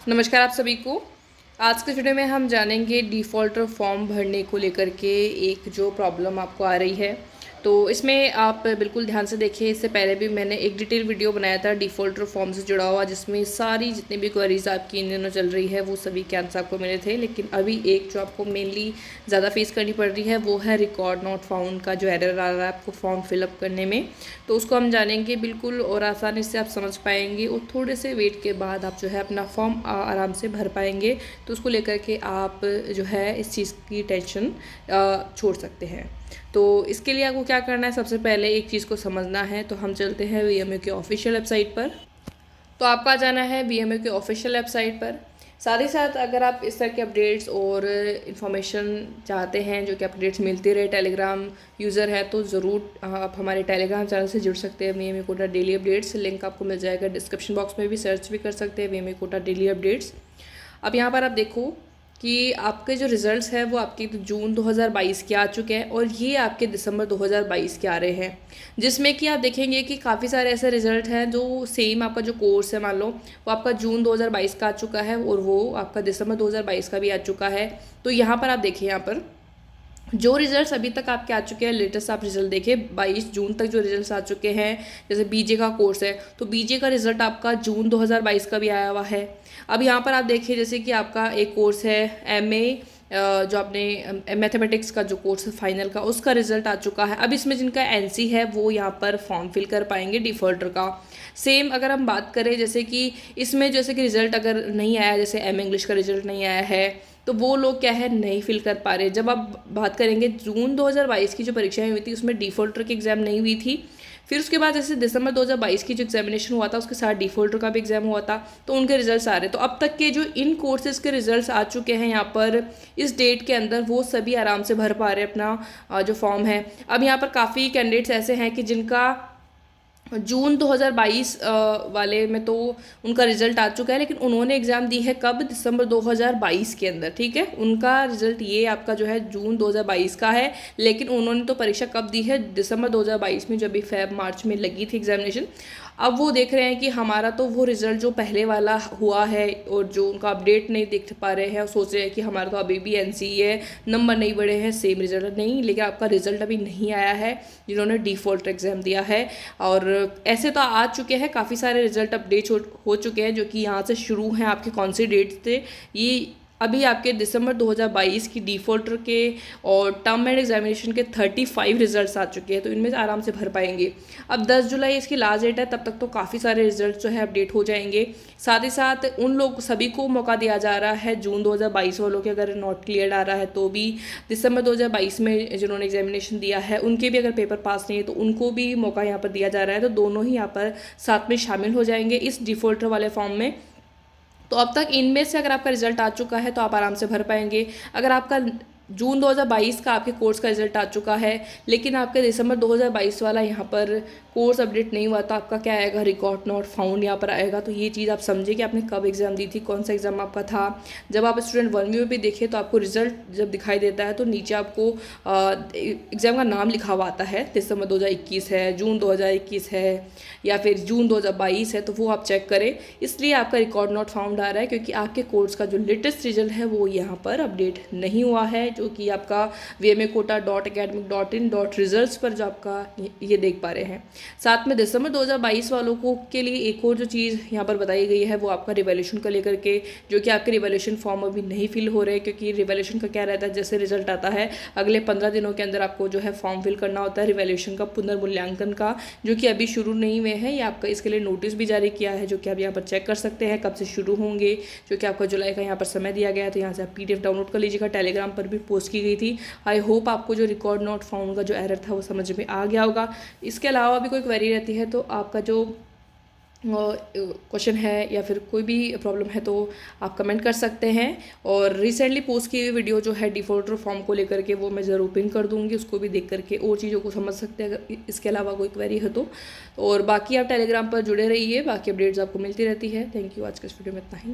नमस्कार आप सभी को। आज के वीडियो में हम जानेंगे डिफ़ॉल्ट फॉर्म भरने को लेकर के एक जो प्रॉब्लम आपको आ रही है। तो इसमें आप बिल्कुल ध्यान से देखिए। इससे पहले भी मैंने एक डिटेल वीडियो बनाया था डिफ़ॉल्ट फॉर्म से जुड़ा हुआ, जिसमें सारी जितनी भी क्वेरीज आपकी इन दिनों चल रही है वो सभी के आंसर आपको मिले थे। लेकिन अभी एक जो आपको मेनली ज़्यादा फेस करनी पड़ रही है वो है रिकॉर्ड नॉट फाउंड का जो एरर आ रहा है आपको फॉर्म फिलअप करने में। तो उसको हम जानेंगे बिल्कुल और आसानी से आप समझ पाएंगे और थोड़े से वेट के बाद आप जो है अपना फॉर्म आराम से भर पाएंगे। तो उसको लेकर के आप जो है इस चीज़ की टेंशन छोड़ सकते हैं। तो इसके लिए आपको क्या करना है, सबसे पहले एक चीज़ को समझना है। तो हम चलते हैं वीएमयू के ऑफिशियल वेबसाइट पर। तो आपको आ जाना है वीएमयू के ऑफिशियल वेबसाइट पर। साथ ही साथ अगर आप इस तरह के अपडेट्स और इन्फॉर्मेशन चाहते हैं, जो कि अपडेट्स मिलती रहे, टेलीग्राम यूज़र है तो ज़रूर आप हमारे टेलीग्राम चैनल से जुड़ सकते हैं। VMU Kota daily updates link आपको मिल जाएगा डिस्क्रिप्शन बॉक्स में, भी सर्च भी कर सकते हैं वीएमयू कोटा डेली अपडेट्स। अब यहाँ पर आप देखो कि आपके जो रिज़ल्ट्स हैं वो आपके जून 2022 के आ चुके हैं और ये आपके दिसंबर 2022 के आ रहे हैं, जिसमें कि आप देखेंगे कि काफ़ी सारे ऐसे रिज़ल्ट हैं जो सेम आपका जो कोर्स है, मान लो वो आपका जून 2022 का आ चुका है और वो आपका दिसंबर 2022 का भी आ चुका है। तो यहाँ पर आप देखिए, यहाँ पर जो रिजल्ट्स अभी तक आपके आ चुके हैं, लेटेस्ट आप रिजल्ट देखें 22 जून तक जो रिजल्ट्स आ चुके हैं। जैसे बीजे का कोर्स है तो बीजे का रिजल्ट आपका जून 2022 का भी आया हुआ है। अब यहाँ पर आप देखिए, जैसे कि आपका एक कोर्स है एमए, जो आपने मैथमेटिक्स का जो कोर्स है फाइनल का, उसका रिजल्ट आ चुका है। अब इसमें जिनका एनसी है वो यहाँ पर फॉर्म फिल कर पाएंगे डिफ़ॉल्टर का। सेम अगर हम बात करें, जैसे कि इसमें जैसे कि रिजल्ट अगर नहीं आया, जैसे एम इंग्लिश का रिजल्ट नहीं आया है, तो वो लोग क्या है नहीं फिल कर पा रहे। जब आप बात करेंगे जून 2022 की जो परीक्षाएं हुई थी उसमें डिफ़ॉल्टर की एग्ज़ाम नहीं हुई थी। फिर उसके बाद जैसे दिसंबर 2022 की जो एग्जामिनेशन हुआ था उसके साथ डिफ़ॉल्टर का भी एग्ज़ाम हुआ था, तो उनके रिजल्ट्स आ रहे। तो अब तक के जो इन कोर्सेज़ के रिजल्ट्स आ चुके हैं यहाँ पर इस डेट के अंदर, वो सभी आराम से भर पा रहे हैं अपना जो फॉर्म है। अब यहाँ पर काफ़ी कैंडिडेट्स ऐसे हैं कि जिनका जून 2022 वाले में तो उनका रिजल्ट आ चुका है, लेकिन उन्होंने एग्ज़ाम दी है कब, दिसंबर 2022 के अंदर। ठीक है, उनका रिजल्ट ये आपका जो है जून 2022 का है, लेकिन उन्होंने तो परीक्षा कब दी है, दिसंबर 2022 में, जब भी फेब मार्च में लगी थी एग्जामिनेशन। अब वो देख रहे हैं कि हमारा तो वो रिज़ल्ट जो पहले वाला हुआ है और जो उनका अपडेट नहीं देख पा रहे हैं, और सोच रहे हैं कि हमारा तो अभी भी एनसी है, नंबर नहीं बढ़े हैं, सेम रिजल्ट नहीं, लेकिन आपका रिजल्ट अभी नहीं आया है जिन्होंने डिफ़ॉल्ट एग्ज़ाम दिया है। और ऐसे तो आ चुके हैं काफ़ी सारे रिजल्ट अपडेट हो चुके हैं, जो कि यहाँ से शुरू हैं आपके कौन से डेट थे। ये अभी आपके दिसंबर 2022 की डिफ़ॉल्टर के और टर्म एंड एग्जामिनेशन के 35 रिजल्ट्स आ चुके हैं, तो इनमें से आराम से भर पाएंगे। अब 10 जुलाई इसकी लास्ट डेट है, तब तक तो काफ़ी सारे रिजल्ट जो है अपडेट हो जाएंगे। साथ ही साथ उन लोग सभी को मौका दिया जा रहा है, जून 2022 वालों के अगर नॉट क्लियर आ रहा है तो भी, दिसंबर 2022 में जिन्होंने एग्जामिनेशन दिया है उनके भी अगर पेपर पास नहीं है तो उनको भी मौका यहाँ पर दिया जा रहा है। तो दोनों ही यहाँ पर साथ में शामिल हो जाएंगे इस डिफ़ॉल्टर वाले फॉर्म में। तो अब तक इनमें से अगर आपका रिजल्ट आ चुका है तो आप आराम से भर पाएंगे। अगर आपका जून 2022 का आपके कोर्स का रिजल्ट आ चुका है, लेकिन आपके दिसंबर 2022 वाला यहाँ पर कोर्स अपडेट नहीं हुआ, तो आपका क्या आएगा, रिकॉर्ड नॉट फाउंड यहाँ पर आएगा। तो ये चीज़ आप समझिए कि आपने कब एग्ज़ाम दी थी, कौन सा एग्ज़ाम आपका था। जब आप स्टूडेंट वन व्यू में भी देखें तो आपको रिजल्ट जब दिखाई देता है तो नीचे आपको एग्ज़ाम का नाम लिखा हुआ आता है, दिसंबर 2021 है, जून 2021 है, या फिर जून 2022 है, तो वो आप चेक करें। इसलिए आपका रिकॉर्ड नॉट फाउंड आ रहा है, क्योंकि आपके कोर्स का जो लेटेस्ट रिजल्ट है वो यहाँ पर अपडेट नहीं हुआ है, जो कि आपका vmakota.academic.in.results पर जो आपका ये देख पा रहे हैं। साथ में दिसंबर 2022 वालों को के लिए एक और जो चीज़ यहाँ पर बताई गई है वो आपका रिवैल्यूएशन को लेकर के, जो कि आपके रिवैल्यूएशन फॉर्म अभी नहीं फिल हो रहे, क्योंकि रिवैल्यूएशन का क्या रहता है, जैसे रिजल्ट आता है अगले 15 दिनों के अंदर आपको जो है फॉर्म फिल करना होता है रिवैल्यूएशन का, पुनर्मूल्यांकन का, जो कि अभी शुरू नहीं हुए हैं। ये आपका इसके लिए नोटिस भी जारी किया है, जो कि आप यहाँ पर चेक कर सकते हैं कब से शुरू होंगे, जो कि आपका जुलाई का यहाँ पर समय दिया गया है। तो यहाँ से आप PDF डाउनलोड कर लीजिएगा, टेलीग्राम पर भी पोस्ट की गई थी। आई होप आपको जो रिकॉर्ड नॉट फाउंड का जो एरर था वो समझ में आ गया होगा। इसके अलावा भी कोई क्वेरी रहती है तो आपका जो क्वेश्चन है या फिर कोई भी प्रॉब्लम है तो आप कमेंट कर सकते हैं। और रिसेंटली पोस्ट की हुई वीडियो जो है डिफ़ॉल्टर फॉर्म को लेकर के वो मैं ज़रूर पिन कर दूंगी, उसको भी देख करके और चीज़ों को समझ सकते हैं अगर इसके अलावा कोई क्वेरी है तो। और बाकी आप टेलीग्राम पर जुड़े रहिए, बाकी अपडेट्स आपको मिलती रहती है। थैंक यू, आज के इस वीडियो में इतना ही।